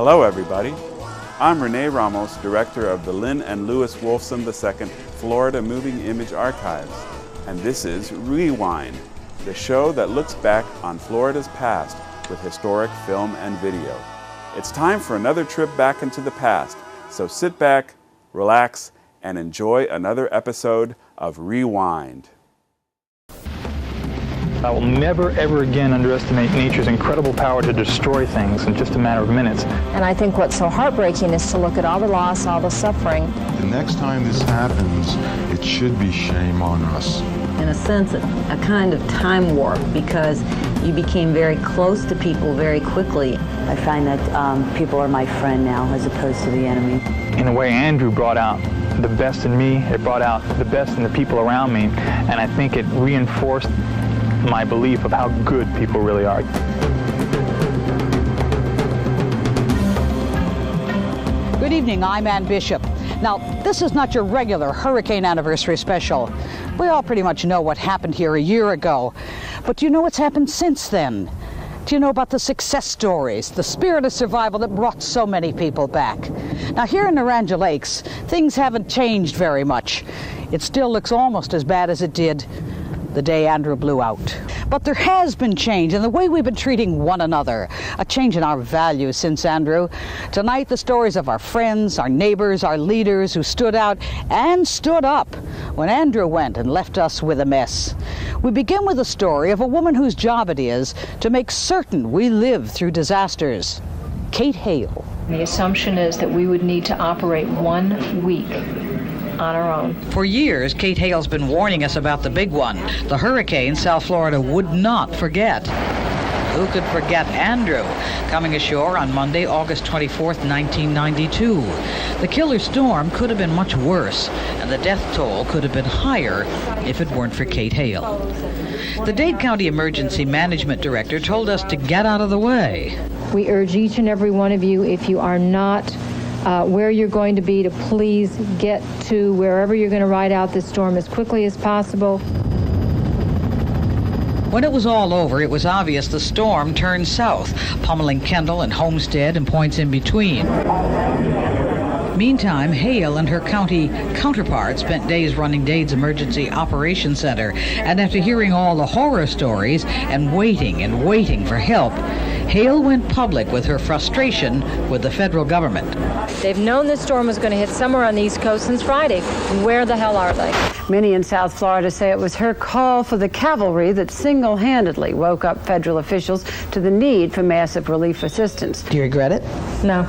Hello everybody, I'm Rene Ramos, director of the Lynn and Louis Wolfson II Florida Moving Image Archives, and this is Rewind, the show that looks back on Florida's past with historic film and video. It's time for another trip back into the past, so sit back, relax, and enjoy another episode of Rewind. I will never, ever again underestimate nature's incredible power to destroy things in just a matter of minutes. And I think what's so heartbreaking is to look at all the loss, all the suffering. The next time this happens, it should be shame on us. In a sense, a kind of time warp, because you became very close to people very quickly. I find that people are my friend now as opposed to the enemy. In a way, Andrew brought out the best in me. It brought out the best in the people around me. And I think it reinforced my belief of how good people really are. Good evening, I'm Ann Bishop. Now, this is not your regular hurricane anniversary special. We all pretty much know what happened here a year ago. But do you know what's happened since then? Do you know about the success stories, the spirit of survival that brought so many people back? Now, here in Naranja Lakes, things haven't changed very much. It still looks almost as bad as it did the day Andrew blew out. But there has been change in the way we've been treating one another, a change in our values since Andrew. Tonight, the stories of our friends, our neighbors, our leaders who stood out and stood up when Andrew went and left us with a mess. We begin with a story of a woman whose job it is to make certain we live through disasters. Kate Hale. The assumption is that we would need to operate 1 week on our own. For years, Kate Hale's been warning us about the big one, the hurricane South Florida would not forget. Who could forget Andrew coming ashore on Monday, August 24th, 1992? The killer storm could have been much worse, and the death toll could have been higher if it weren't for Kate Hale. The Dade County Emergency Management Director told us to get out of the way. We urge each and every one of you, if you are not where you're going to be, to please get to wherever you're going to ride out this storm as quickly as possible. When it was all over, it was obvious the storm turned south, pummeling Kendall and Homestead and points in between. Meantime, Hale and her county counterpart spent days running Dade's Emergency Operations Center, and after hearing all the horror stories and waiting for help, Hale went public with her frustration with the federal government. They've known this storm was going to hit somewhere on the East Coast since Friday. Where the hell are they? Many in South Florida say it was her call for the cavalry that single-handedly woke up federal officials to the need for massive relief assistance. Do you regret it? No.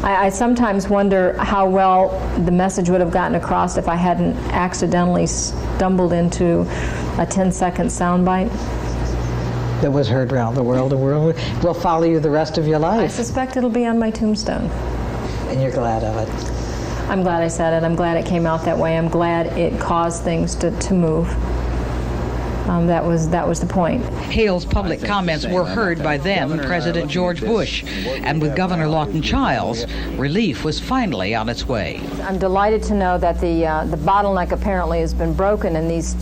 I sometimes wonder how well the message would have gotten across if I hadn't accidentally stumbled into a 10-second soundbite. That was heard around the world. The world will follow you the rest of your life. I suspect it'll be on my tombstone. And you're glad of it? I'm glad I said it. I'm glad it came out that way. I'm glad it caused things to move. That was the point. Hale's public comments were heard by then President George Bush, and with Governor Lawton Chiles, relief was finally on its way. I'm delighted to know that the bottleneck apparently has been broken, and these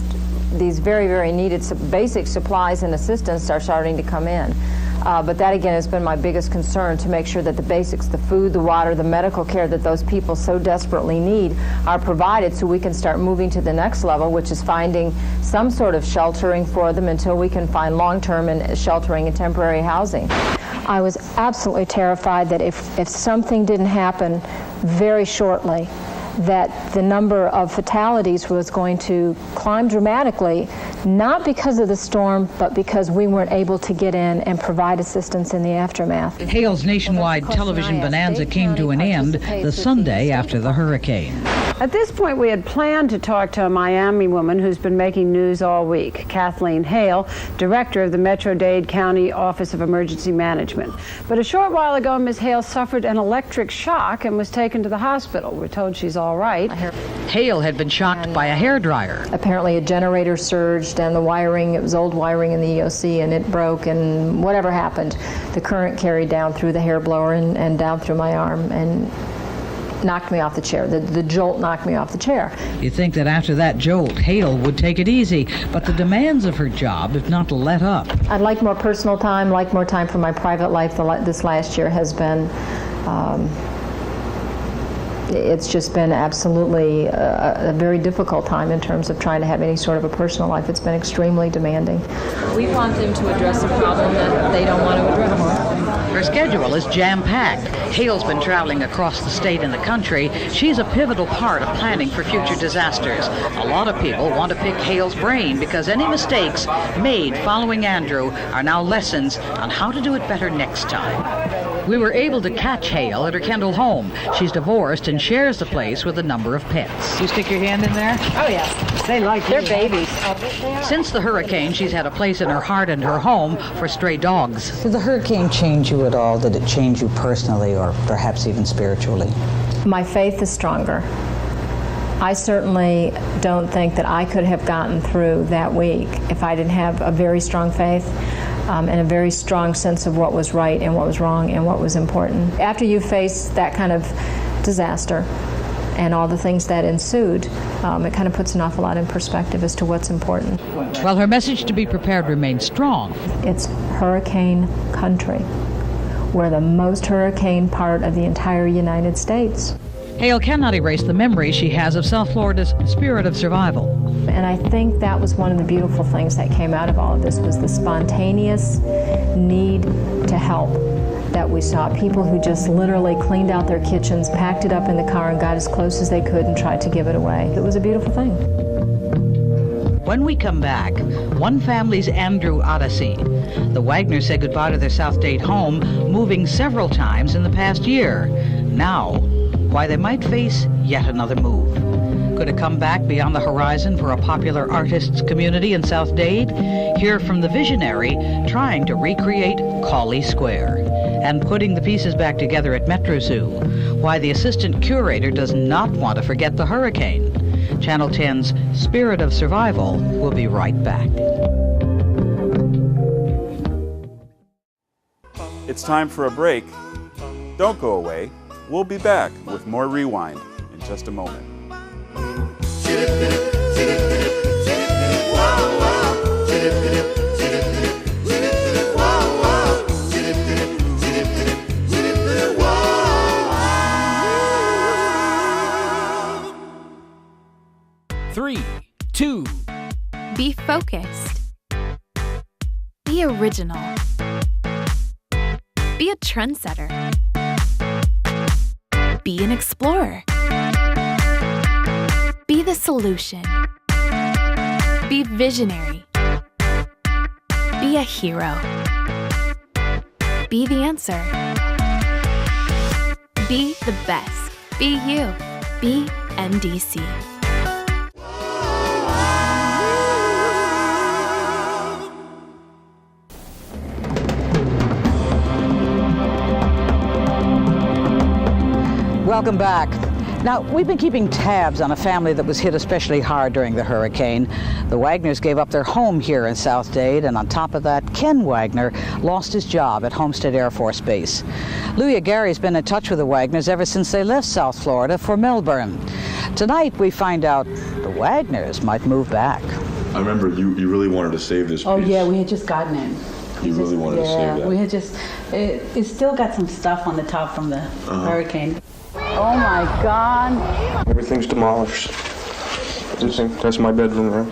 very, very needed basic supplies and assistance are starting to come in. But that, again, has been my biggest concern, to make sure that the basics, the food, the water, the medical care that those people so desperately need are provided, so we can start moving to the next level, which is finding some sort of sheltering for them until we can find long-term and sheltering and temporary housing. I was absolutely terrified that if something didn't happen very shortly, that the number of fatalities was going to climb dramatically, not because of the storm, but because we weren't able to get in and provide assistance in the aftermath. Hale's nationwide television bonanza came to an end the Sunday after the hurricane. At this point, we had planned to talk to a Miami woman who's been making news all week, Kathleen Hale, director of the Metro-Dade County Office of Emergency Management. But a short while ago, Ms. Hale suffered an electric shock and was taken to the hospital. We're told she's all right. Hale had been shocked by a hairdryer. Apparently a generator surged and the wiring, it was old wiring in the EOC, and it broke, and whatever happened, the current carried down through the hair blower and down through my arm, and knocked me off the chair. The jolt knocked me off the chair. You'd think that after that jolt, Hale would take it easy, but the demands of her job have not let up. I'd like more personal time, like more time for my private life. This last year has been, it's just been absolutely a very difficult time in terms of trying to have any sort of a personal life. It's been extremely demanding. We want them to address a problem that they don't want to address. Her schedule is jam-packed. Hale's been traveling across the state and the country. She's a pivotal part of planning for future disasters. A lot of people want to pick Hale's brain because any mistakes made following Andrew are now lessons on how to do it better next time. We were able to catch Hale at her Kendall home. She's divorced and shares the place with a number of pets. You stick your hand in there? Oh, yes. They like They're babies. Since the hurricane, she's had a place in her heart and her home for stray dogs. Did the hurricane change you at all? Did it change you personally or perhaps even spiritually? My faith is stronger. I certainly don't think that I could have gotten through that week if I didn't have a very strong faith and a very strong sense of what was right and what was wrong and what was important. After you face that kind of disaster and all the things that ensued, it kind of puts an awful lot in perspective as to what's important. Well, her message to be prepared remains strong. It's hurricane country. We're the most hurricane part of the entire United States. Hale cannot erase the memory she has of South Florida's spirit of survival. And I think that was one of the beautiful things that came out of all of this, was the spontaneous need to help that we saw. People who just literally cleaned out their kitchens, packed it up in the car, and got as close as they could and tried to give it away. It was a beautiful thing. When we come back, one family's Andrew Odyssey. The Wagners say goodbye to their South Dade home, moving several times in the past year. Now, why they might face yet another move. Could it come back beyond the horizon for a popular artists community in South Dade? Hear from the visionary trying to recreate Cawley Square and putting the pieces back together at Metro Zoo. Why the assistant curator does not want to forget the hurricane. Channel 10's Spirit of Survival will be right back. It's time for a break. Don't go away. We'll be back with more Rewind in just a moment. Three, two. Be focused. Be original. Be a trendsetter. Be an explorer. Be the solution. Be visionary. Be a hero. Be the answer. Be the best. Be you. Be MDC. Welcome back. Now, we've been keeping tabs on a family that was hit especially hard during the hurricane. The Wagners gave up their home here in South Dade, and on top of that, Ken Wagner lost his job at Homestead Air Force Base. Louia Gary's been in touch with the Wagners ever since they left South Florida for Melbourne. Tonight, we find out the Wagners might move back. I remember you really wanted to save this piece. Oh yeah, we had just gotten it. You really wanted to save that. We had just, it still got some stuff on the top from the hurricane. Oh my God. Everything's demolished. That's my bedroom there.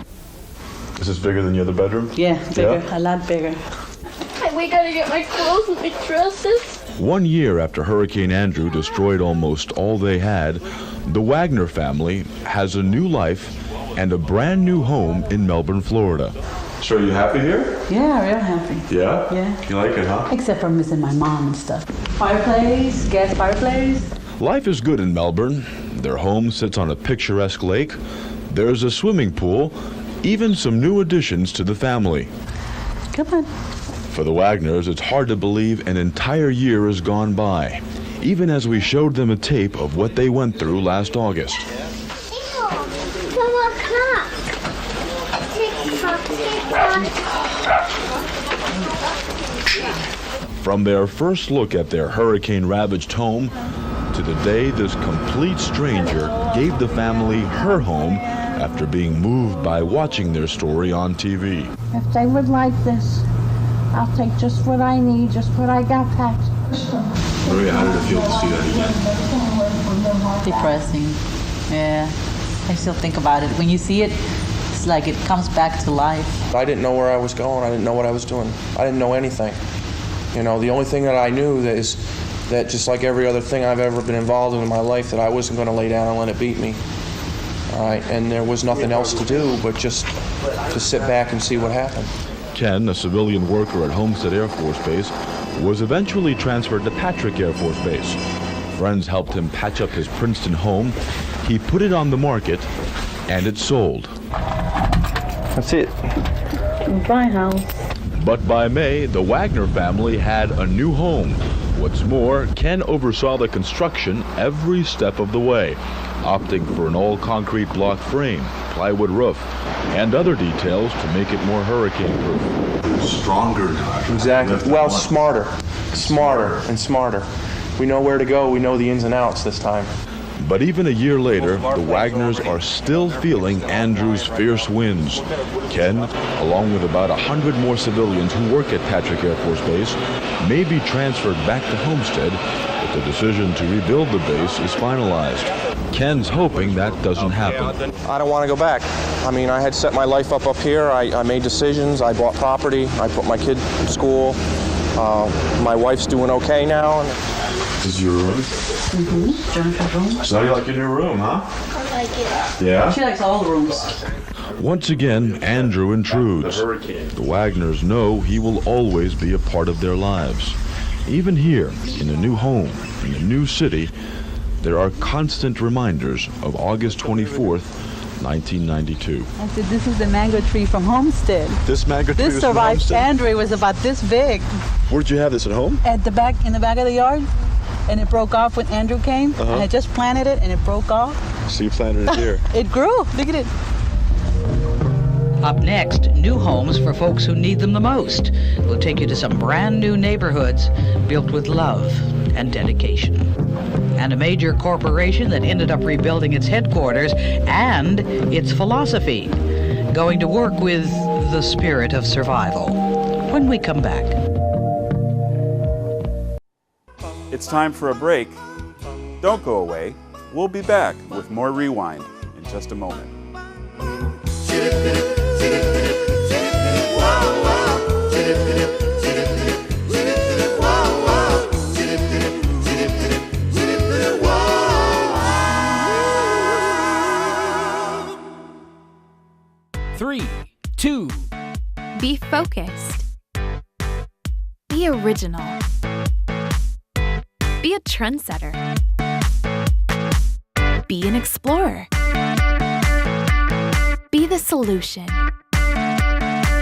Is this bigger than the other bedroom? Yeah, bigger, a lot bigger. We gotta get my clothes and my dresses. 1 year after Hurricane Andrew destroyed almost all they had, the Wagner family has a new life and a brand new home in Melbourne, Florida. So are you happy here? Yeah, real happy. Yeah? Yeah. You like it, huh? Except for missing my mom and stuff. Fireplace, gas fireplace. Life is good in Melbourne. Their home sits on a picturesque lake. There's a swimming pool, even some new additions to the family. Come on. For the Wagners, it's hard to believe an entire year has gone by, even as we showed them a tape of what they went through last August. From their first look at their hurricane-ravaged home to the day this complete stranger gave the family her home after being moved by watching their story on TV. If they would like this, I'll take just what I need, just what I got, Pat. Maria, how did it feel to see that again? Depressing. Yeah. I still think about it. When you see it, it's like it comes back to life. I didn't know where I was going. I didn't know what I was doing. I didn't know anything. You know, the only thing that I knew is that just like every other thing I've ever been involved in my life, that I wasn't going to lay down and let it beat me. All right, and there was nothing else to do but just to sit back and see what happened. Ken, a civilian worker at Homestead Air Force Base, was eventually transferred to Patrick Air Force Base. Friends helped him patch up his Princeton home. He put it on the market, and it sold. That's it. Bye, house. But by May, the Wagner family had a new home. What's more, Ken oversaw the construction every step of the way, opting for an all-concrete block frame, plywood roof, and other details to make it more hurricane-proof. Stronger. Exactly. Well, smarter and smarter. We know where to go. We know the ins and outs this time. But even a year later, the Wagners are still feeling Andrew's fierce winds. Ken, along with about 100 more civilians who work at Patrick Air Force Base, may be transferred back to Homestead if the decision to rebuild the base is finalized. Ken's hoping that doesn't happen. I don't want to go back. I mean, I had set my life up here. I made decisions. I bought property. I put my kid in school. My wife's doing okay now. This is your room? Mm-hmm. Jennifer's room. So you like your new room, huh? I like it. Yeah? She likes all the rooms. Once again, Andrew intrudes. The Wagners know he will always be a part of their lives. Even here, in a new home, in a new city, there are constant reminders of August 24th, 1992. I said, this is the mango tree from Homestead. This mango tree This survived Andrew. It was about this big. Where'd you have this, at home? At the back, in the back of the yard. And it broke off when Andrew came. I had just planted it and it broke off. So you planted it here? It grew. Look at it. Up next, new homes for folks who need them the most. We'll take you to some brand new neighborhoods built with love and dedication. And a major corporation that ended up rebuilding its headquarters and its philosophy, going to work with the spirit of survival. When we come back. It's time for a break. Don't go away. We'll be back with more Rewind in just a moment. Three, two. Be focused. Be original. Be a trendsetter. Be an explorer. Be the solution.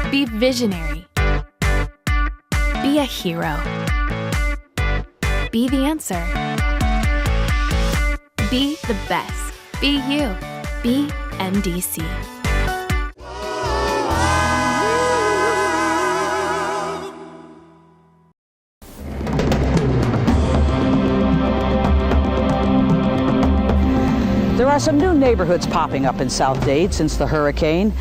Be visionary. Be a hero. Be the answer. Be the best. Be you. Be MDC. There are some new neighborhoods popping up in South Dade since the hurricane.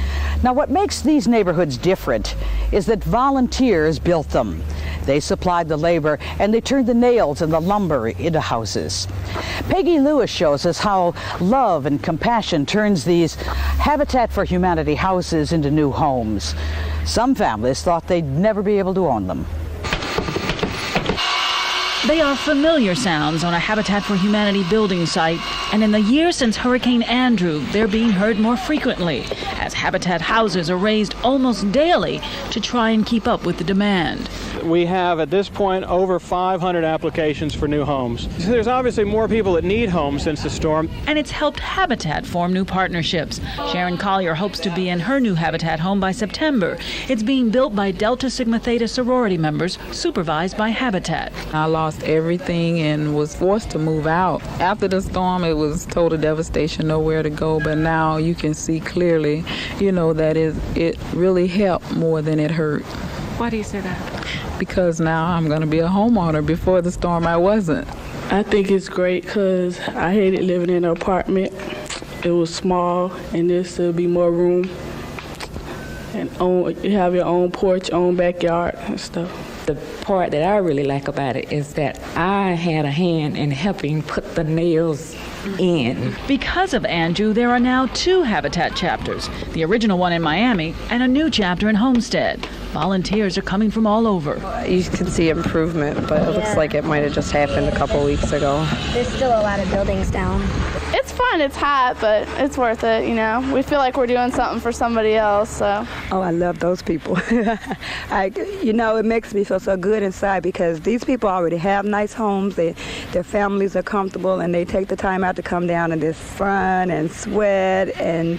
Now, what makes these neighborhoods different is that volunteers built them. They supplied the labor and they turned the nails and the lumber into houses. Peggy Lewis shows us how love and compassion turns these Habitat for Humanity houses into new homes. Some families thought they'd never be able to own them. They are familiar sounds on a Habitat for Humanity building site, and in the years since Hurricane Andrew, they're being heard more frequently, as Habitat houses are raised almost daily to try and keep up with the demand. We have, at this point, over 500 applications for new homes. So there's obviously more people that need homes since the storm. And it's helped Habitat form new partnerships. Sharon Collier hopes to be in her new Habitat home by September. It's being built by Delta Sigma Theta sorority members, supervised by Habitat. I lost everything and was forced to move out. After the storm, it was total devastation, nowhere to go, but now you can see clearly, that it really helped more than it hurt. Why do you say that? Because now I'm going to be a homeowner. Before the storm, I wasn't. I think it's great because I hated living in an apartment. It was small, and there's still be more room. And you have your own porch, own backyard and stuff. The part that I really like about it is that I had a hand in helping put the nails in. Because of Andrew, there are now 2 Habitat chapters, the original one in Miami and a new chapter in Homestead. Volunteers are coming from all over. You can see improvement, but it looks like it might have just happened a couple weeks ago. There's still a lot of buildings down. It's fun, it's hot, but it's worth it, you know. We feel like we're doing something for somebody else, so. Oh, I love those people. It makes me feel so good inside because these people already have nice homes, their families are comfortable, and they take the time out to come down and just fun and sweat and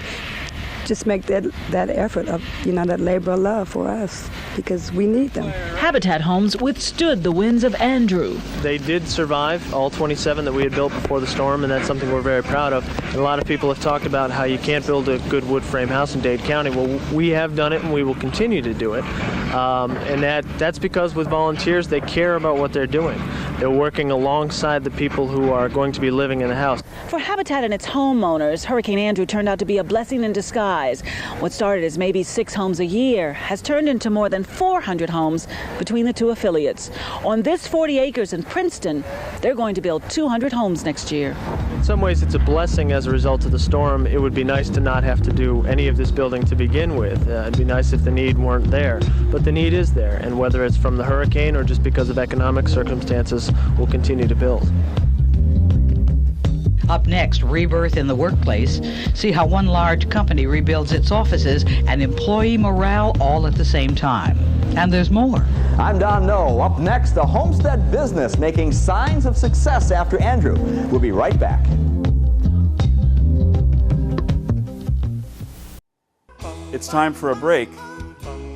just make that effort of, that labor of love for us because we need them. Habitat homes withstood the winds of Andrew. They did survive, all 27 that we had built before the storm, and that's something we're very proud of. And a lot of people have talked about how you can't build a good wood frame house in Dade County. Well, we have done it and we will continue to do it. And that's because with volunteers, they care about what they're doing. They're working alongside the people who are going to be living in the house. For Habitat and its homeowners, Hurricane Andrew turned out to be a blessing in disguise. What started as maybe 6 homes a year has turned into more than 400 homes between the 2 affiliates. On this 40 acres in Princeton, they're going to build 200 homes next year. In some ways, it's a blessing as a result of the storm. It would be nice to not have to do any of this building to begin with. It'd be nice if the need weren't there. But the need is there, and whether it's from the hurricane or just because of economic circumstances, we'll continue to build. Up next, rebirth in the workplace. See how one large company rebuilds its offices and employee morale all at the same time. And there's more. I'm Don Noe. Up next, the homestead business making signs of success after Andrew. We'll be right back. It's time for a break.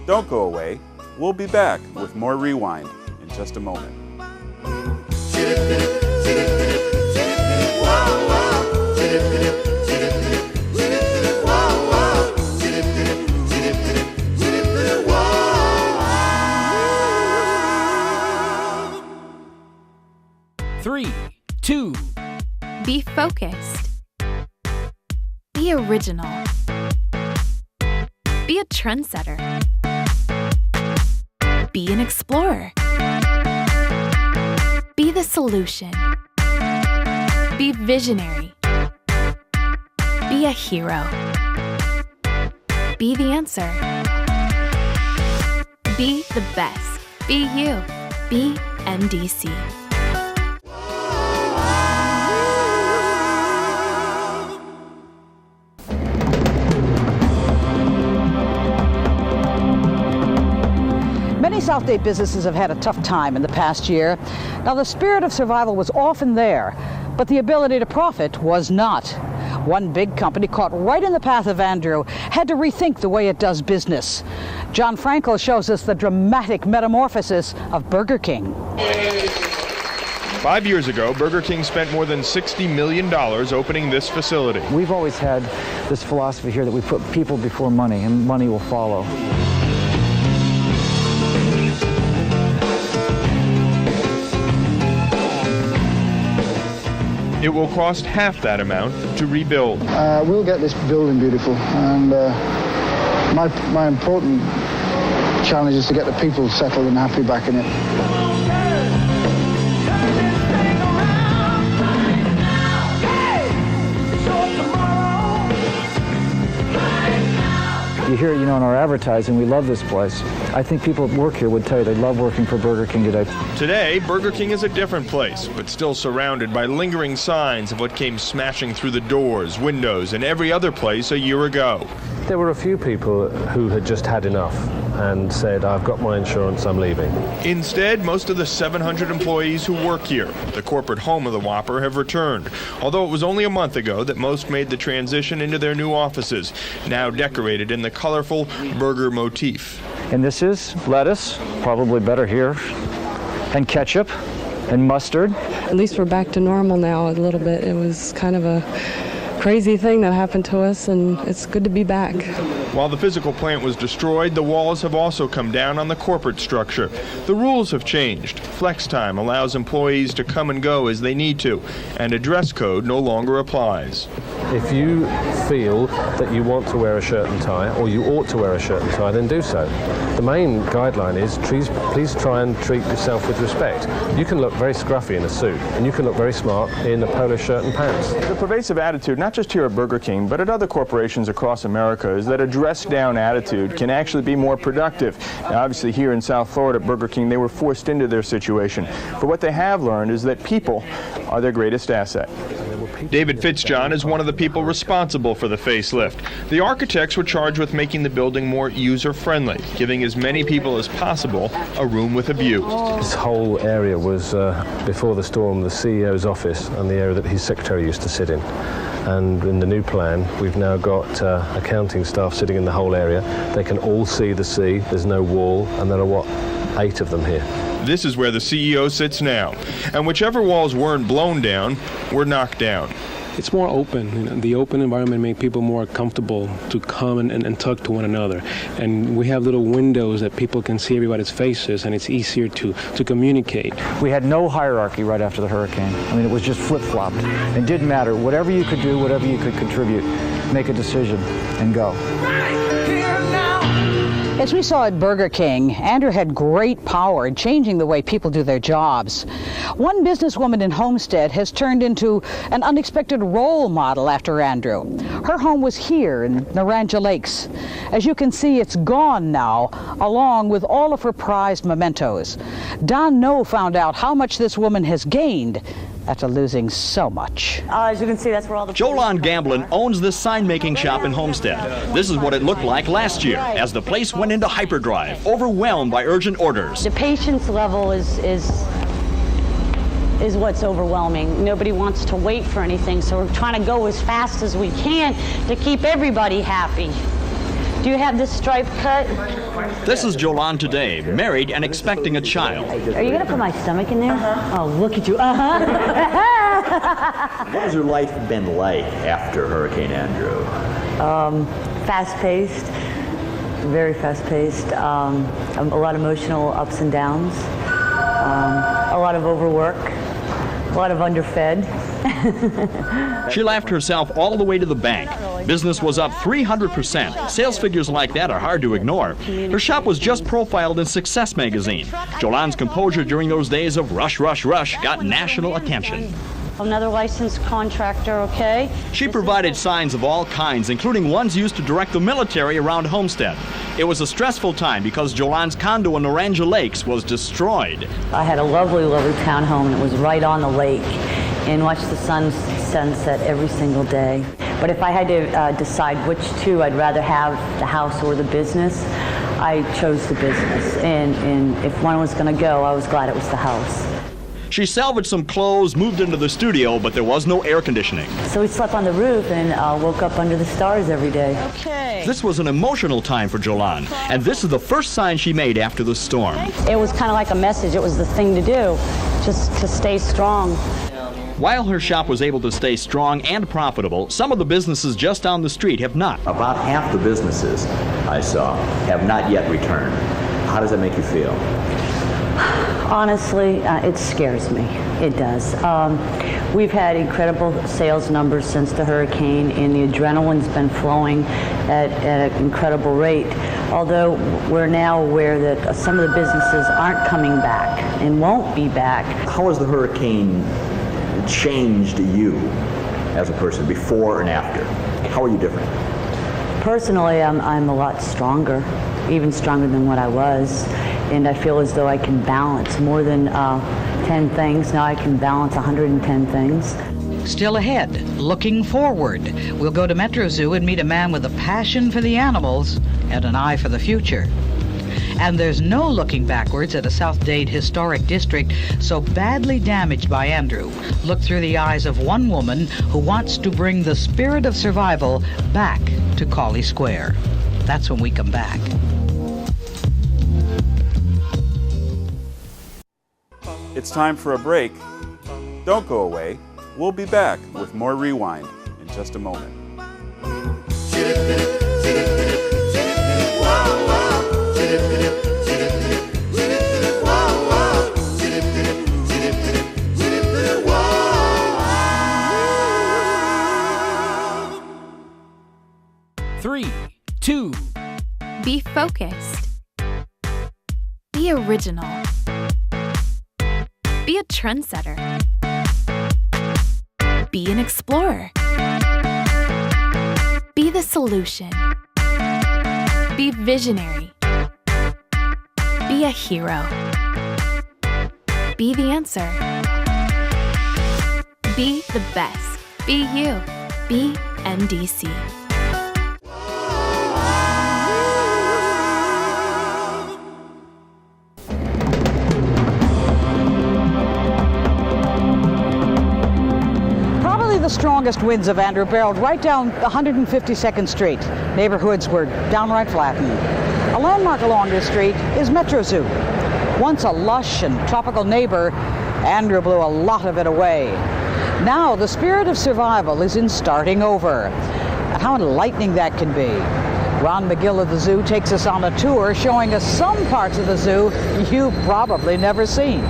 Don't go away. We'll be back with more Rewind in just a moment. Three, two. Be focused. Be original. Be a trendsetter. Be an explorer. Be the solution. Be visionary. Be a hero. Be the answer. Be the best. Be you. Be MDC. Many South Dade businesses have had a tough time in the past year. Now, the spirit of survival was often there, but the ability to profit was not. One big company caught right in the path of Andrew had to rethink the way it does business. John Frankel shows us the dramatic metamorphosis of Burger King. 5 years ago, Burger King spent more than $60 million opening this facility. We've always had this philosophy here that we put people before money, and money will follow. It will cost half that amount to rebuild. We'll get this building beautiful, and my important challenge is to get the people settled and happy back in it. You hear, in our advertising, we love this place. I think people that work here would tell you they love working for Burger King today. Today, Burger King is a different place, but still surrounded by lingering signs of what came smashing through the doors, windows, and every other place a year ago. There were a few people who had just had enough and said, I've got my insurance, I'm leaving. Instead, most of the 700 employees who work here, the corporate home of the Whopper, have returned. Although it was only a month ago that most made the transition into their new offices, now decorated in the colorful burger motif. And this is lettuce, probably better here, and ketchup, and mustard. At least we're back to normal now a little bit. It was kind of a crazy thing that happened to us, and it's good to be back. While the physical plant was destroyed, the walls have also come down on the corporate structure. The rules have changed. Flex time allows employees to come and go as they need to, and a dress code no longer applies. If you feel that you want to wear a shirt and tie, or you ought to wear a shirt and tie, then do so. The main guideline is please try and treat yourself with respect. You can look very scruffy in a suit, and you can look very smart in a polo shirt and pants. The pervasive attitude, not just here at Burger King, but at other corporations across America, is that a dress-down attitude can actually be more productive. Now, obviously, here in South Florida at Burger King, they were forced into their situation. But what they have learned is that people are their greatest asset. David Fitzjohn is one of the people responsible for the facelift. The architects were charged with making the building more user-friendly, giving as many people as possible a room with a view. This whole area was, before the storm, the CEO's office and the area that his secretary used to sit in. And in the new plan, we've now got accounting staff sitting in the whole area. They can all see the sea, there's no wall, and there are, 8 of them here. This is where the CEO sits now, and whichever walls weren't blown down were knocked down. It's more open. You know, the open environment made people more comfortable to come and talk to one another. And we have little windows that people can see everybody's faces, and it's easier to communicate. We had no hierarchy right after the hurricane. I mean, it was just flip-flopped. It didn't matter. Whatever you could do, whatever you could contribute, make a decision and go. As we saw at Burger King, Andrew had great power in changing the way people do their jobs. One businesswoman in Homestead has turned into an unexpected role model after Andrew. Her home was here in Naranja Lakes. As you can see, it's gone now, along with all of her prized mementos. Don No found out how much this woman has gained after losing so much. As you can see, that's where all the... Jolan Gamblin owns this sign-making shop in Homestead. This is what it looked like last year as the place went into hyperdrive, overwhelmed by urgent orders. The patience level is what's overwhelming. Nobody wants to wait for anything, so we're trying to go as fast as we can to keep everybody happy. Do you have this stripe cut? This is Jolan today, married and expecting a child. Are you going to put my stomach in there? Oh, look at you. What has your life been like after Hurricane Andrew? Fast-paced, very fast-paced. A lot of emotional ups and downs. A lot of overwork. A lot of underfed. She laughed herself all the way to the bank. Business was up 300%. Sales figures like that are hard to ignore. Her shop was just profiled in Success magazine. Jolan's composure during those days of rush, rush, rush got national attention. Another licensed contractor, okay? She provided signs of all kinds, including ones used to direct the military around Homestead. It was a stressful time because Jolan's condo in Naranja Lakes was destroyed. I had a lovely, lovely townhome that was right on the lake and watched the sunset every single day. But if I had to decide which two I'd rather have, the house or the business, I chose the business. And if one was going to go, I was glad it was the house. She salvaged some clothes, moved into the studio, but there was no air conditioning. So we slept on the roof and woke up under the stars every day. Okay. This was an emotional time for Jolan, and this is the first sign she made after the storm. It was kind of like a message. It was the thing to do, just to stay strong. While her shop was able to stay strong and profitable, some of the businesses just down the street have not. About half the businesses I saw have not yet returned. How does that make you feel? Honestly, it scares me. It does. We've had incredible sales numbers since the hurricane, and the adrenaline's been flowing at an incredible rate. Although we're now aware that some of the businesses aren't coming back and won't be back. How has the hurricane changed you as a person before and after? How are you different? Personally, I'm a lot stronger, even stronger than what I was. And I feel as though I can balance more than 10 things. Now I can balance 110 things. Still ahead, looking forward, we'll go to Metro Zoo and meet a man with a passion for the animals and an eye for the future. And there's no looking backwards at a South Dade historic district so badly damaged by Andrew. Look through the eyes of one woman who wants to bring the spirit of survival back to Cauley Square. That's when we come back. It's time for a break. Don't go away. We'll be back with more Rewind in just a moment. 3, 2. Be focused. Be original. Be a trendsetter. Be an explorer. Be the solution. Be visionary. Be a hero. Be the answer. Be the best. Be you. Be MDC. Probably the strongest winds of Andrew barreled right down 152nd Street. Neighborhoods were downright flattened. A landmark along this street is Metro Zoo. Once a lush and tropical neighbor, Andrew blew a lot of it away. Now the spirit of survival is in starting over. And how enlightening that can be. Ron McGill of the zoo takes us on a tour showing us some parts of the zoo you've probably never seen.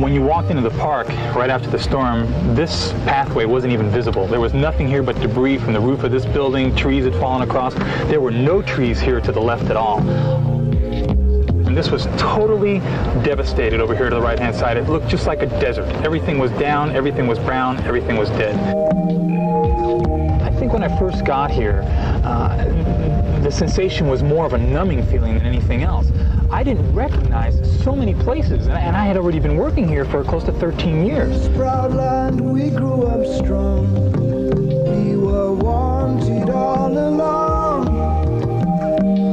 When you walked into the park right after the storm, this pathway wasn't even visible. There was nothing here but debris from the roof of this building, trees had fallen across. There were no trees here to the left at all. And this was totally devastated over here to the right-hand side. It looked just like a desert. Everything was down, everything was brown, everything was dead. I think when I first got here, the sensation was more of a numbing feeling than anything else. I didn't recognize so many places, and I had already been working here for close to 13 years. Proud land, we grew up strong. We were wanted all along.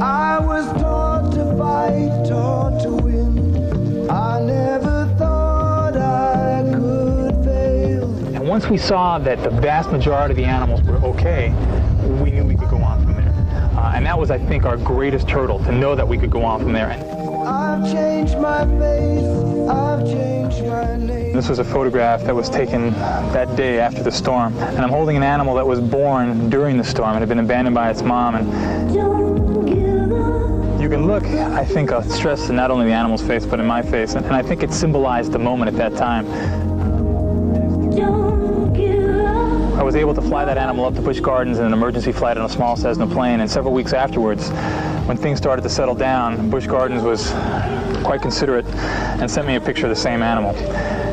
I was taught to fight, taught to win. I never thought I could fail. And once we saw that the vast majority of the animals were okay, we knew we could go on from there. And that was, I think, our greatest hurdle, to know that we could go on from there. I've changed my face, I've changed my name. This was a photograph that was taken that day after the storm. And I'm holding an animal that was born during the storm and had been abandoned by its mom. And you can look, I think, a stress in not only the animal's face, but in my face. And I think it symbolized the moment at that time. I was able to fly that animal up to Busch Gardens in an emergency flight on a small Cessna plane, and several weeks afterwards, when things started to settle down, Busch Gardens was quite considerate and sent me a picture of the same animal.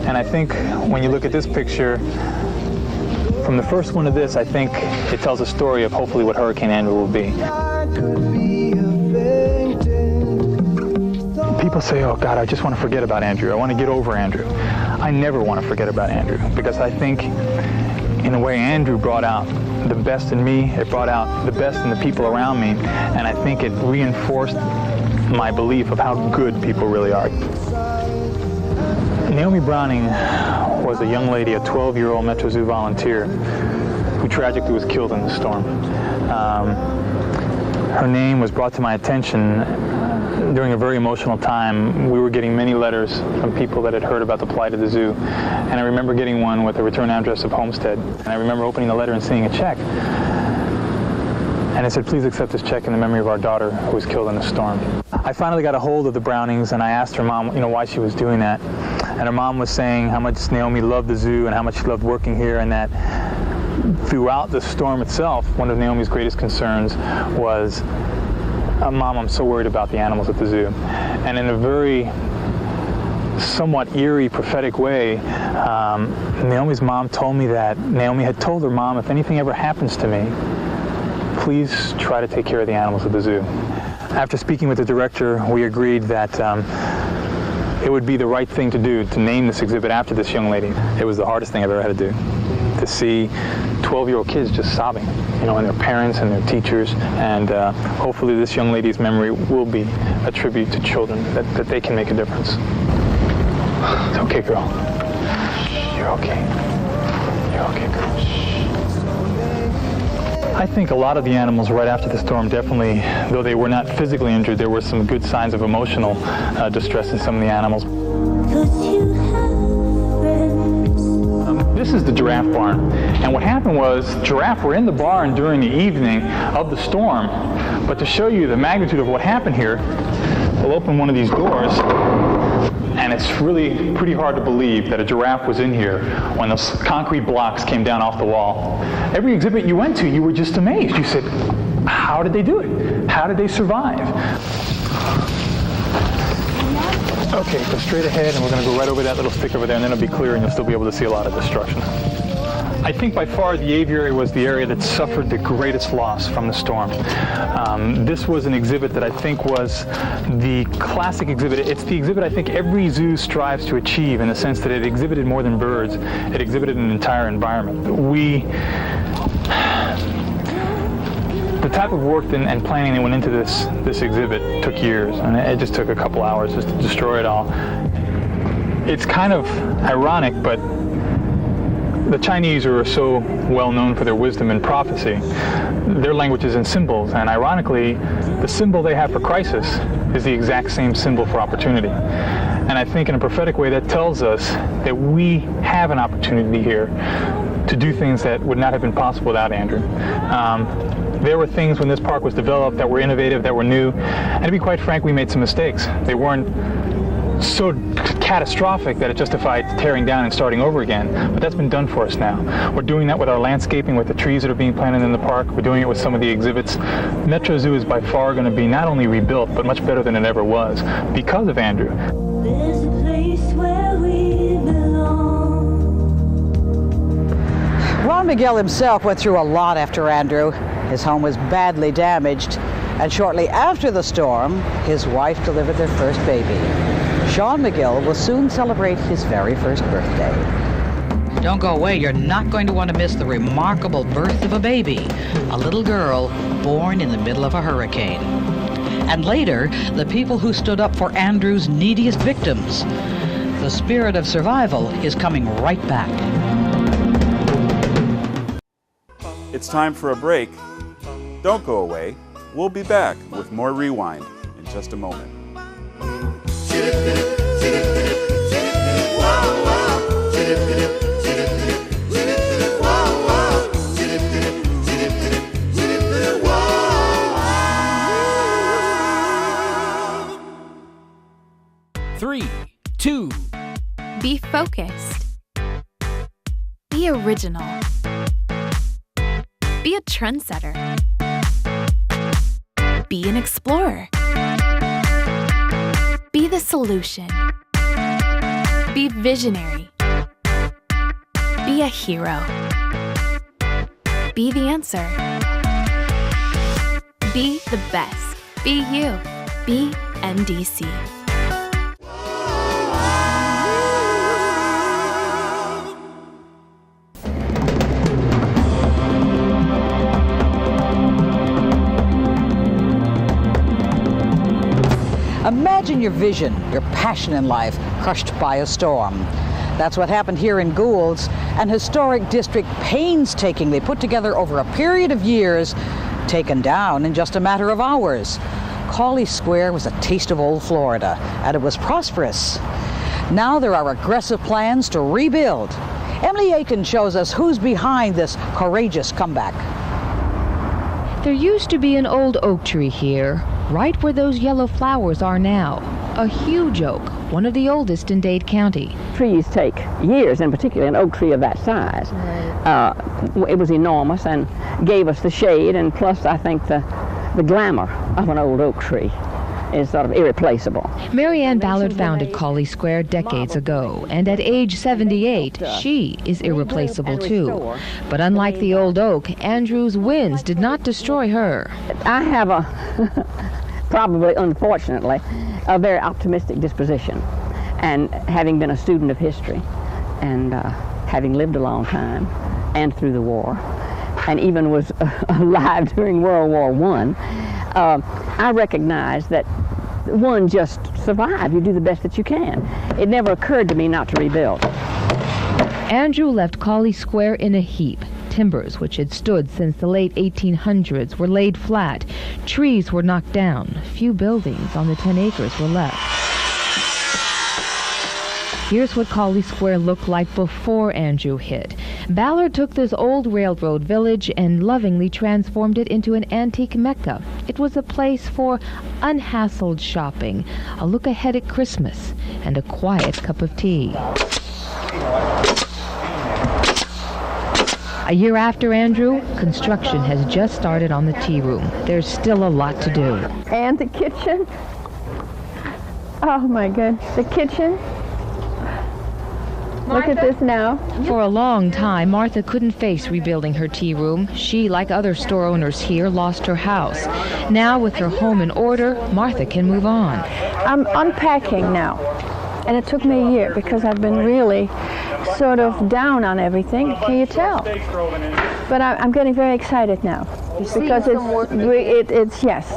And I think when you look at this picture, from the first one to this, I think it tells a story of hopefully what Hurricane Andrew will be. People say, oh God, I just want to forget about Andrew. I want to get over Andrew. I never want to forget about Andrew, because I think in a way, Andrew brought out the best in me. It brought out the best in the people around me. And I think it reinforced my belief of how good people really are. Naomi Browning was a young lady, a 12-year-old Metro Zoo volunteer who tragically was killed in the storm. Her name was brought to my attention during a very emotional time. We were getting many letters from people that had heard about the plight of the zoo. And I remember getting one with a return address of Homestead. And I remember opening the letter and seeing a check. And it said, please accept this check in the memory of our daughter who was killed in the storm. I finally got a hold of the Brownings, and I asked her mom, why she was doing that. And her mom was saying how much Naomi loved the zoo and how much she loved working here, and that throughout the storm itself, one of Naomi's greatest concerns was, Mom, I'm so worried about the animals at the zoo. And in a very somewhat eerie, prophetic way, Naomi's mom told me that Naomi had told her mom, if anything ever happens to me, please try to take care of the animals at the zoo. After speaking with the director, we agreed that it would be the right thing to do to name this exhibit after this young lady. It was the hardest thing I've ever had to do, to see 12-year-old kids just sobbing, and their parents and their teachers. And hopefully this young lady's memory will be a tribute to children, that they can make a difference. It's okay, girl. You're okay. You're okay, girl. I think a lot of the animals right after the storm definitely, though they were not physically injured, there were some good signs of emotional distress in some of the animals. This this is the giraffe barn. And what happened was giraffe were in the barn during the evening of the storm. But to show you the magnitude of what happened here, we'll open one of these doors. And it's really pretty hard to believe that a giraffe was in here when those concrete blocks came down off the wall. Every exhibit you went to, you were just amazed. You said, how did they do it? How did they survive? Okay, go straight ahead, and we're going to go right over that little stick over there, and then it'll be clear, and you'll still be able to see a lot of destruction. I think by far the aviary was the area that suffered the greatest loss from the storm. This was an exhibit that I think was the classic exhibit. It's the exhibit I think every zoo strives to achieve in the sense that it exhibited more than birds. It exhibited an entire environment. The type of work and planning that went into this exhibit took years, and it just took a couple hours just to destroy it all. It's kind of ironic, but the Chinese are so well known for their wisdom and prophecy. Their language is in symbols, and ironically, the symbol they have for crisis is the exact same symbol for opportunity. And I think in a prophetic way that tells us that we have an opportunity here to do things that would not have been possible without Andrew. There were things when this park was developed that were innovative, that were new, and to be quite frank, we made some mistakes. They weren't so catastrophic that it justified tearing down and starting over again, but that's been done for us now. We're doing that with our landscaping, with the trees that are being planted in the park. We're doing it with some of the exhibits. Metro Zoo is by far going to be not only rebuilt, but much better than it ever was because of Andrew. There's a place where we belong. Ron Miguel himself went through a lot after Andrew. His home was badly damaged, and shortly after the storm, his wife delivered their first baby. Sean McGill will soon celebrate his very first birthday. Don't go away. You're not going to want to miss the remarkable birth of a baby, a little girl born in the middle of a hurricane. And later, the people who stood up for Andrew's neediest victims. The spirit of survival is coming right back. It's time for a break. Don't go away. We'll be back with more Rewind in just a moment. Three, two. Be focused. Be original. Be a trendsetter. Be an explorer. Be the solution. Be visionary. Be a hero. Be the answer. Be the best. Be you. Be MDC. Imagine your vision, your passion in life, crushed by a storm. That's what happened here in Gould's, an historic district painstakingly put together over a period of years, taken down in just a matter of hours. Cauley Square was a taste of old Florida, and it was prosperous. Now there are aggressive plans to rebuild. Emily Aiken shows us who's behind this courageous comeback. There used to be an old oak tree here, right where those yellow flowers are now. A huge oak, one of the oldest in Dade County. Trees take years, in particular an oak tree of that size. It was enormous and gave us the shade, and plus I think the glamour of an old oak tree is sort of irreplaceable. Mary Ann Ballard founded Cauley Square decades ago, and at age 78, she is irreplaceable too. But unlike the old oak, Andrew's winds did not destroy her. I have probably, unfortunately, a very optimistic disposition. And having been a student of history, and having lived a long time, and through the war, and even was alive during World War I recognize that one just survive. You do the best that you can. It never occurred to me not to rebuild. Andrew left Cauley Square in a heap. Timbers, which had stood since the late 1800s, were laid flat. Trees were knocked down. Few buildings on the 10 acres were left. Here's what Colley Square looked like before Andrew hit. Ballard took this old railroad village and lovingly transformed it into an antique mecca. It was a place for unhassled shopping, a look ahead at Christmas, and a quiet cup of tea. A year after Andrew, construction has just started on the tea room. There's still a lot to do. And the kitchen. Oh my goodness, the kitchen. Look at this now. For a long time, Martha couldn't face rebuilding her tea room. She, like other store owners here, lost her house. Now, with her home in order, Martha can move on. I'm unpacking now. And it took me a year because I've been really sort of down on everything. Can you tell? But I'm getting very excited now because it's yes,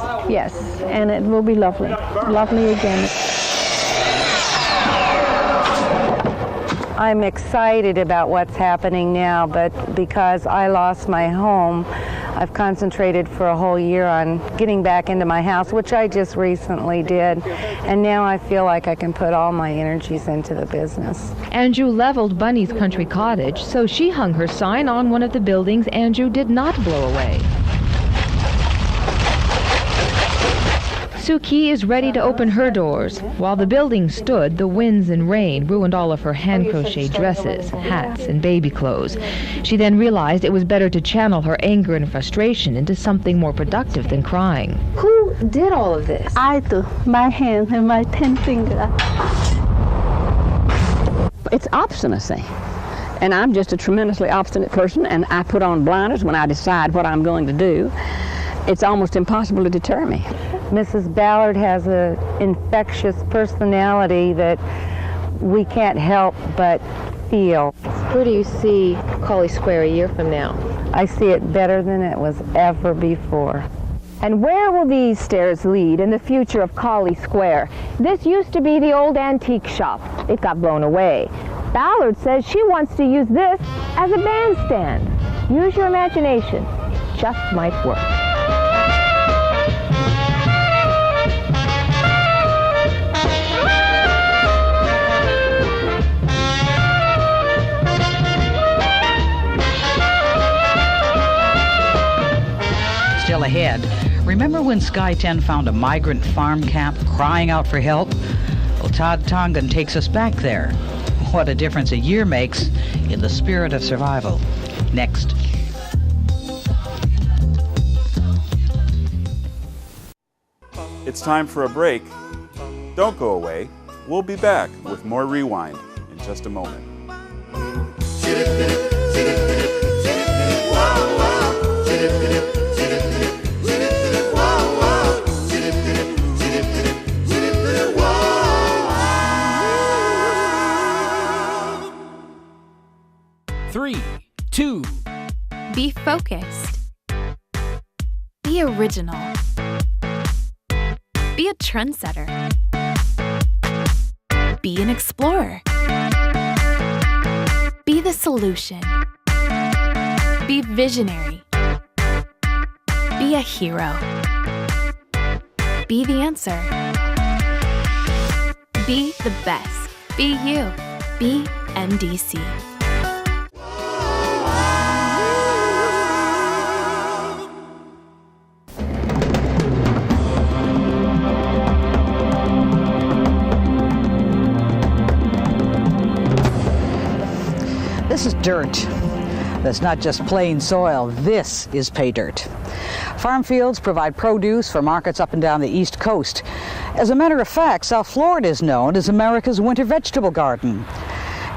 and it will be lovely again. I'm excited about what's happening now, but because I lost my home, I've concentrated for a whole year on getting back into my house, which I just recently did, and now I feel like I can put all my energies into the business. Andrew leveled Bunny's country cottage, so she hung her sign on one of the buildings Andrew did not blow away. Suki is ready to open her doors. While the building stood, the winds and rain ruined all of her hand-crocheted dresses, hats, and baby clothes. She then realized it was better to channel her anger and frustration into something more productive than crying. Who did all of this? I do. My hand and my 10 fingers. It's obstinacy. And I'm just a tremendously obstinate person, and I put on blinders when I decide what I'm going to do. It's almost impossible to deter me. Mrs. Ballard has an infectious personality that we can't help but feel. Where do you see Colley Square a year from now? I see it better than it was ever before. And where will these stairs lead in the future of Colley Square? This used to be the old antique shop. It got blown away. Ballard says she wants to use this as a bandstand. Use your imagination. Just might work. Still ahead, remember when Sky 10 found a migrant farm camp crying out for help? Well, Todd Tongan takes us back there. What a difference a year makes in the spirit of survival. Next. It's time for a break. Don't go away. We'll be back with more Rewind in just a moment. Three, two. Be focused. Be original. Be a trendsetter. Be an explorer. Be the solution. Be visionary. Be a hero. Be the answer. Be the best. Be you. Be MDC. This is dirt. That's not just plain soil. This is pay dirt. Farm fields provide produce for markets up and down the East Coast. As a matter of fact, South Florida is known as America's winter vegetable garden.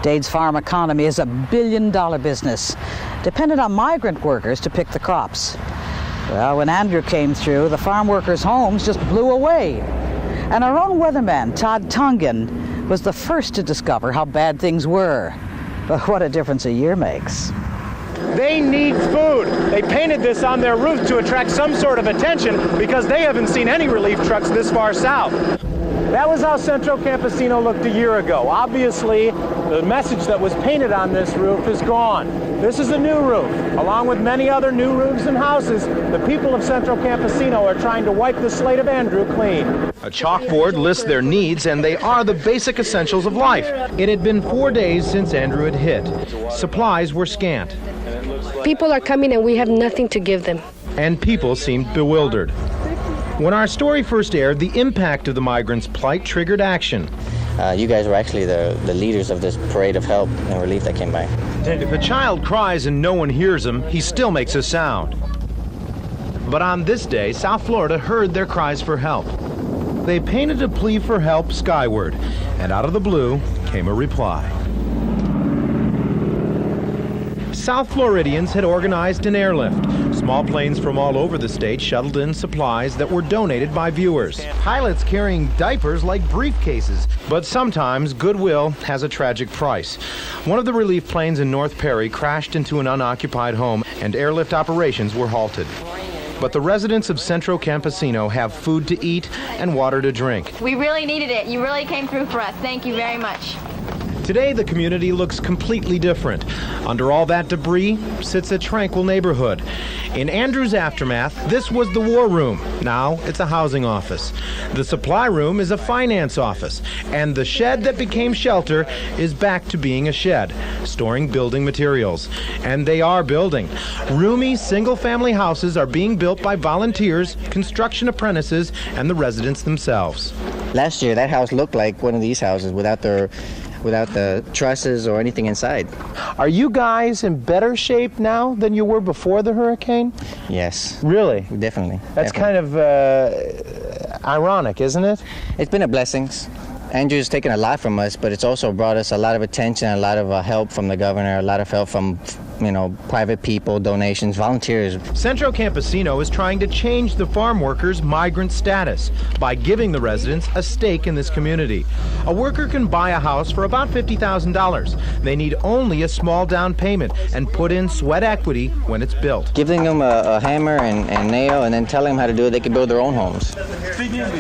Dade's farm economy is a billion-dollar business, dependent on migrant workers to pick the crops. Well, when Andrew came through, the farm workers' homes just blew away. And our own weatherman, Todd Tongan, was the first to discover how bad things were. But what a difference a year makes. They need food. They painted this on their roof to attract some sort of attention because they haven't seen any relief trucks this far south. That was how Centro Campesino looked a year ago. Obviously, The message that was painted on this roof is gone. This is a new roof. Along with many other new roofs and houses, the people of Centro Campesino are trying to wipe the slate of Andrew clean. A chalkboard lists their needs, and they are the basic essentials of life. It had been 4 days since Andrew had hit. Supplies were scant. People are coming and we have nothing to give them. And people seemed bewildered. When our story first aired, the impact of the migrants' plight triggered action. You guys were actually the leaders of this parade of help and relief that came by. If a child cries and no one hears him, he still makes a sound. But on this day, South Florida heard their cries for help. They painted a plea for help skyward, and out of the blue came a reply. South Floridians had organized an airlift. Small planes from all over the state shuttled in supplies that were donated by viewers. Pilots carrying diapers like briefcases. But sometimes goodwill has a tragic price. One of the relief planes in North Perry crashed into an unoccupied home, and airlift operations were halted. But the residents of Centro Campesino have food to eat and water to drink. We really needed it. You really came through for us. Thank you very much. Today, the community looks completely different. Under all that debris sits a tranquil neighborhood. In Andrew's aftermath, this was the war room. Now it's a housing office. The supply room is a finance office. And the shed that became shelter is back to being a shed, storing building materials. And they are building. Roomy, single-family houses are being built by volunteers, construction apprentices, and the residents themselves. Last year, that house looked like one of these houses without the trusses or anything inside. Are you guys in better shape now than you were before the hurricane? Yes. Really? Definitely. That's kind of ironic, isn't it? It's been a blessing. Andrew's taken a lot from us, but it's also brought us a lot of attention, a lot of help from the governor, a lot of help from, private people, donations, volunteers. Centro Campesino is trying to change the farm workers' migrant status by giving the residents a stake in this community. A worker can buy a house for about $50,000. They need only a small down payment and put in sweat equity when it's built. Giving them a hammer and nail and then telling them how to do it, they can build their own homes.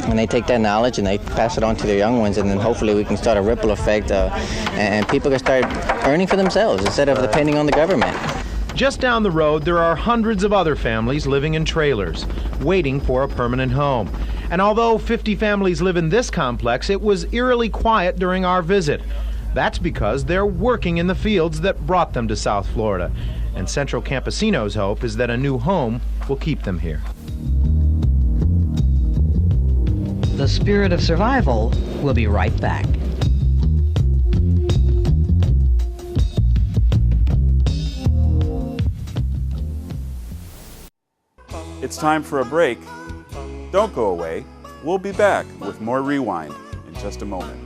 And they take that knowledge and they pass it on to their young ones, and then hopefully we can start a ripple effect and people can start earning for themselves instead of depending on the government. Just down the road, there are hundreds of other families living in trailers, waiting for a permanent home. And although 50 families live in this complex, it was eerily quiet during our visit. That's because they're working in the fields that brought them to South Florida. And Centro Campesino's hope is that a new home will keep them here. The spirit of survival will be right back. It's time for a break. Don't go away. We'll be back with more Rewind in just a moment.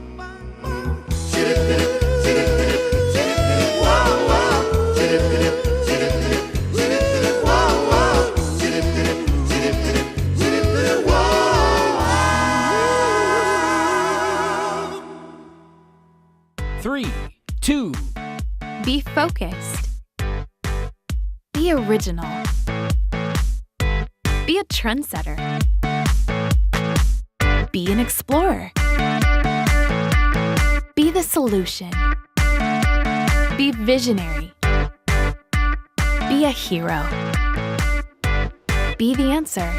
Three, two. Be focused. Be original. Be a trendsetter. Be an explorer. Be the solution. Be visionary. Be a hero. Be the answer.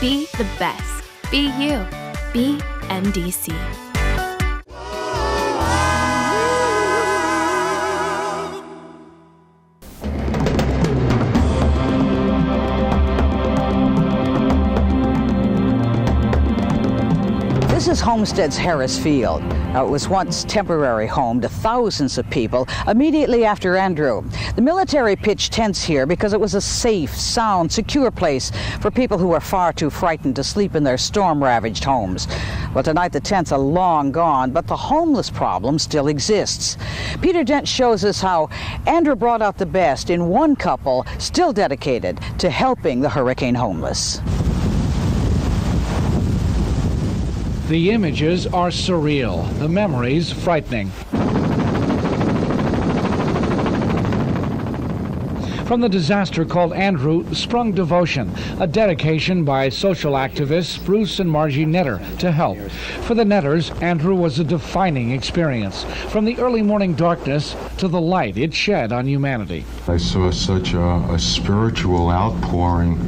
Be the best. Be you. Be MDC. This is Homestead's Harris Field. Now, it was once temporary home to thousands of people immediately after Andrew. The military pitched tents here because it was a safe, sound, secure place for people who were far too frightened to sleep in their storm-ravaged homes. Well, tonight the tents are long gone, but the homeless problem still exists. Peter Dent shows us how Andrew brought out the best in one couple still dedicated to helping the hurricane homeless. The images are surreal, the memories frightening. From the disaster called Andrew sprung devotion, a dedication by social activists Bruce and Margie Netter to help. For the Netters, Andrew was a defining experience, from the early morning darkness to the light it shed on humanity. I saw such a spiritual outpouring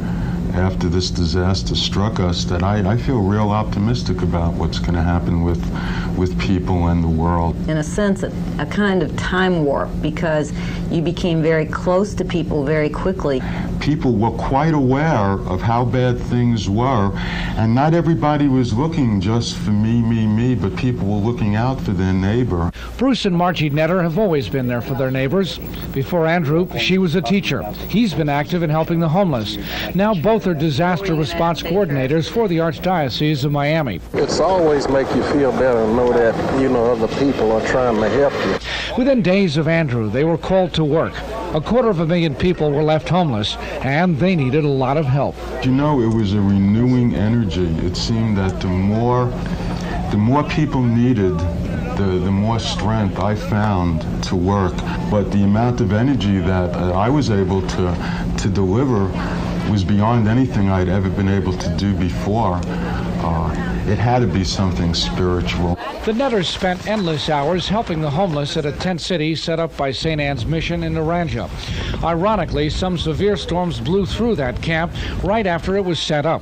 after this disaster struck us that I feel real optimistic about what's going to happen with people and the world. In a sense, a kind of time warp, because you became very close to people very quickly. People were quite aware of how bad things were, and not everybody was looking just for me, but people were looking out for their neighbor. Bruce and Margie Netter have always been there for their neighbors. Before Andrew, she was a teacher. He's been active in helping the homeless. Now both are disaster response coordinators for the Archdiocese of Miami. It's always make you feel better to know that, other people are trying to help you. Within days of Andrew, they were called to work. 250,000 people were left homeless, and they needed a lot of help. It was a renewing energy. It seemed that the more people needed, the more strength I found to work. But the amount of energy that I was able to deliver was beyond anything I'd ever been able to do before. It had to be something spiritual. The Netters spent endless hours helping the homeless at a tent city set up by St. Anne's Mission in Naranja. Ironically, some severe storms blew through that camp right after it was set up.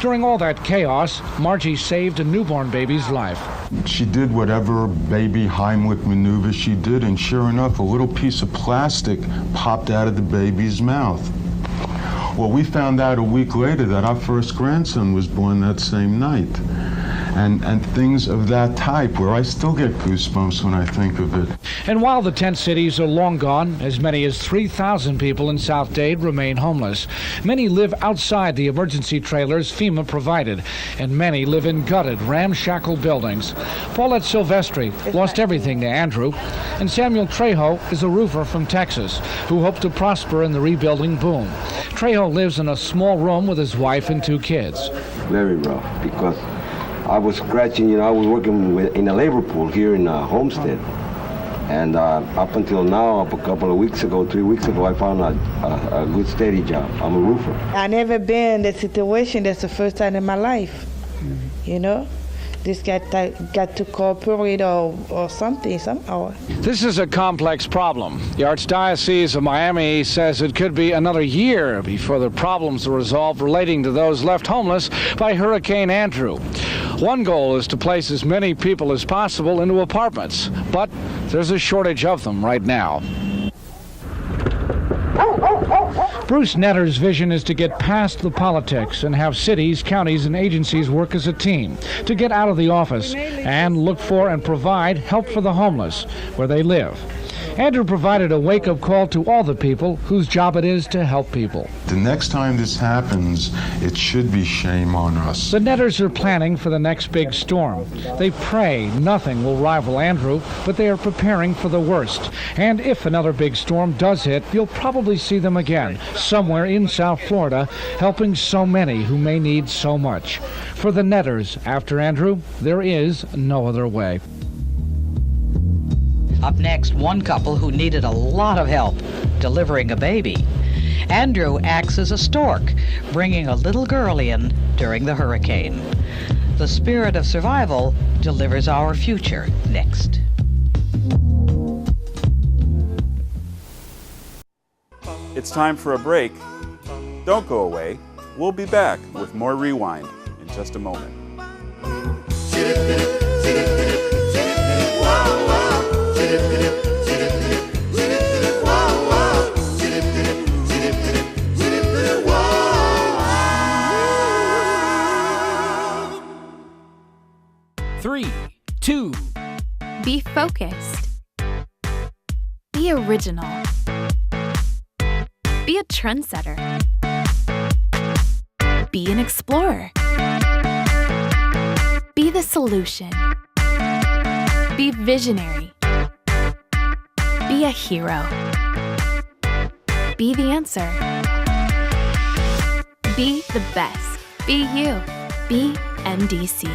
During all that chaos, Margie saved a newborn baby's life. She did whatever baby Heimlich maneuver she did, and sure enough, a little piece of plastic popped out of the baby's mouth. Well, we found out a week later that our first grandson was born that same night. And things of that type, where I still get goosebumps when I think of it. And while the tent cities are long gone, as many as 3,000 people in South Dade remain homeless. Many live outside the emergency trailers FEMA provided, and many live in gutted, ramshackle buildings. Paulette Silvestri lost everything to Andrew, and Samuel Trejo is a roofer from Texas who hoped to prosper in the rebuilding boom. Trejo lives in a small room with his wife and 2 kids. Very rough, because I was scratching, I was working in a labor pool here in Homestead. And up until now, up a couple of weeks ago, 3 weeks ago, I found a good steady job. I'm a roofer. I never been in that situation. That's the first time in my life, This got to cooperate or something, somehow. This is a complex problem. The Archdiocese of Miami says it could be another year before the problems are resolved relating to those left homeless by Hurricane Andrew. One goal is to place as many people as possible into apartments, but there's a shortage of them right now. Bruce Netter's vision is to get past the politics and have cities, counties, and agencies work as a team to get out of the office and look for and provide help for the homeless where they live. Andrew provided a wake-up call to all the people whose job it is to help people. The next time this happens, it should be shame on us. The Netters are planning for the next big storm. They pray nothing will rival Andrew, but they are preparing for the worst. And if another big storm does hit, you'll probably see them again, somewhere in South Florida, helping so many who may need so much. For the Netters, after Andrew, there is no other way. Up next, one couple who needed a lot of help delivering a baby. Andrew acts as a stork, bringing a little girl in during the hurricane. The spirit of survival delivers our future next. It's time for a break. Don't go away. We'll be back with more Rewind in just a moment. Three, two. Be focused. Be original. Be a trendsetter. Be an explorer. Be the solution. Be visionary. Be a hero. Be the answer. Be the best. Be you. Be MDC.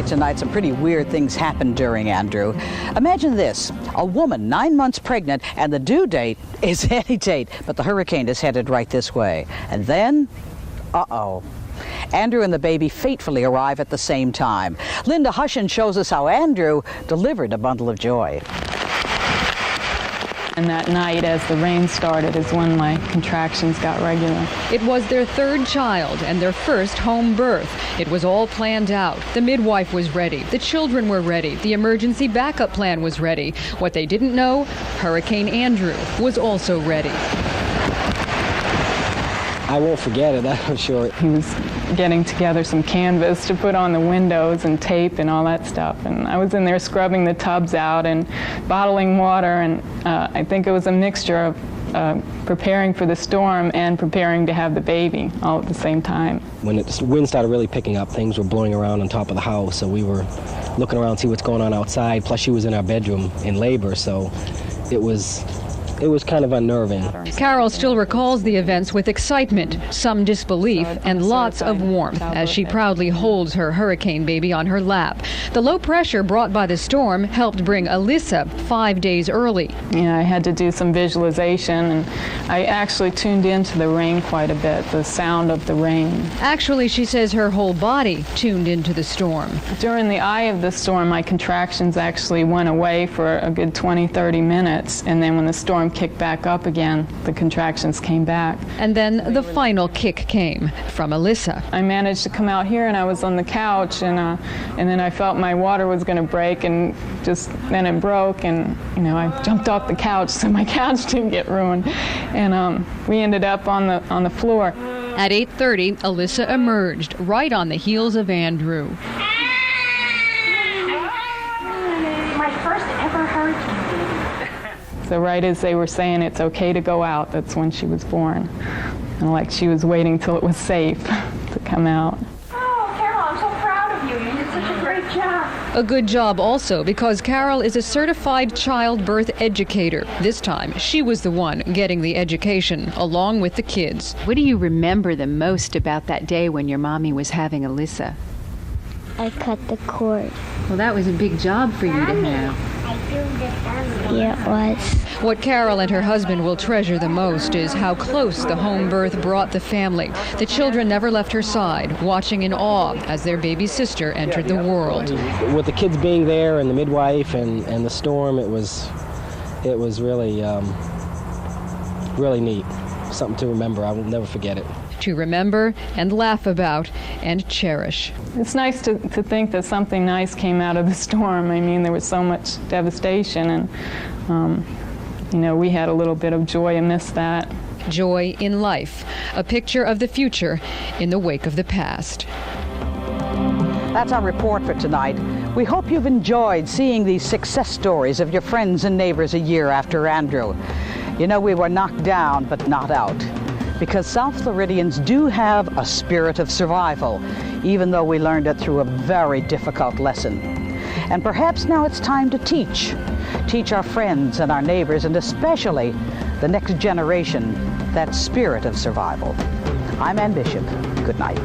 say tonight some pretty weird things happened during Andrew. Imagine this, a woman 9 months pregnant and the due date is any date, but the hurricane is headed right this way. And then, uh-oh. Andrew and the baby fatefully arrive at the same time. Linda Hushin shows us how Andrew delivered a bundle of joy. And that night, as the rain started, is when my contractions got regular. It was their third child and their first home birth. It was all planned out. The midwife was ready. The children were ready. The emergency backup plan was ready. What they didn't know, Hurricane Andrew was also ready. I won't forget it, I'm sure. He was getting together some canvas to put on the windows and tape and all that stuff. And I was in there scrubbing the tubs out and bottling water. And I think it was a mixture of preparing for the storm and preparing to have the baby all at the same time. When the wind started really picking up, things were blowing around on top of the house. So we were looking around to see what's going on outside. Plus she was in our bedroom in labor, so it was kind of unnerving. Carol still recalls the events with excitement, some disbelief, and lots of warmth as she proudly holds her hurricane baby on her lap. The low pressure brought by the storm helped bring Alyssa 5 days early. Yeah, I had to do some visualization, and I actually tuned into the rain quite a bit, the sound of the rain. Actually, she says her whole body tuned into the storm. During the eye of the storm, my contractions actually went away for a good 20-30 minutes, and then when the storm kicked back up again, the contractions came back. And then the final kick came from Alyssa. I managed to come out here and I was on the couch, and then I felt my water was going to break, and just then it broke, and I jumped off the couch so my couch didn't get ruined, and we ended up on the floor. At 8:30, Alyssa emerged right on the heels of Andrew. My first ever hurricane. So right as they were saying it's okay to go out, that's when she was born. And like she was waiting till it was safe to come out. Oh, Carol, I'm so proud of you. You did such a great job. A good job also because Carol is a certified childbirth educator. This time, she was the one getting the education along with the kids. What do you remember the most about that day when your mommy was having Alyssa? I cut the cord. Well, that was a big job for you to have. Yeah, it was. What Carol and her husband will treasure the most is how close the home birth brought the family. The children never left her side, watching in awe as their baby sister entered the world. With the kids being there and the midwife and the storm, it was really, really neat. Something to remember. I will never forget it. To remember and laugh about and cherish. It's nice to think that something nice came out of the storm. I mean, there was so much devastation, and we had a little bit of joy amidst that. Joy in life, a picture of the future in the wake of the past. That's our report for tonight. We hope you've enjoyed seeing these success stories of your friends and neighbors a year after Andrew. We were knocked down, but not out. Because South Floridians do have a spirit of survival, even though we learned it through a very difficult lesson. And perhaps now it's time to teach our friends and our neighbors, and especially the next generation, that spirit of survival. I'm Ann Bishop. Good night.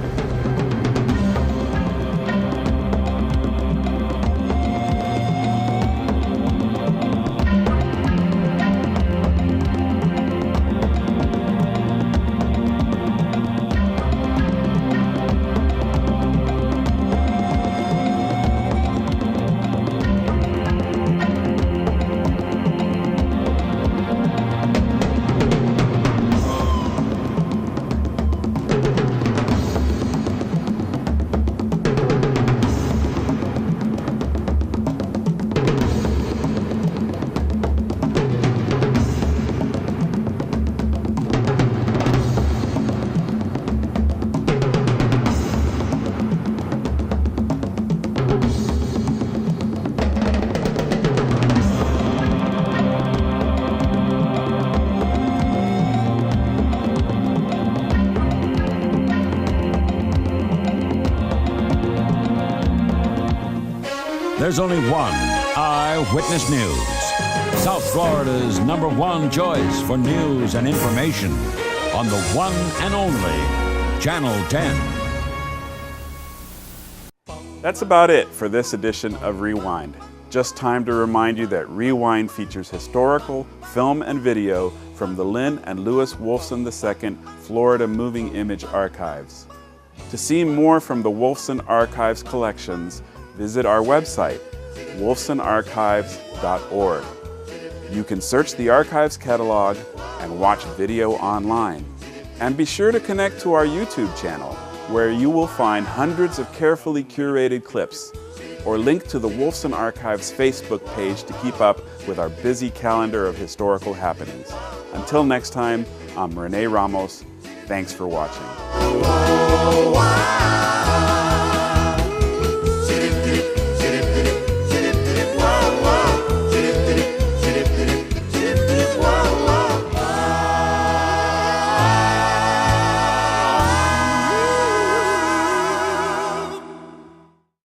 There's only one Eyewitness News, South Florida's #1 choice for news and information on the one and only Channel 10. That's about it for this edition of Rewind. Just time to remind you that Rewind features historical film and video from the Lynn and Lewis Wolfson II Florida Moving Image Archives. To see more from the Wolfson Archives collections, visit our website, wolfsonarchives.org. You can search the archives catalog and watch video online. And be sure to connect to our YouTube channel, where you will find hundreds of carefully curated clips, or link to the Wolfson Archives Facebook page to keep up with our busy calendar of historical happenings. Until next time, I'm Rene Ramos. Thanks for watching.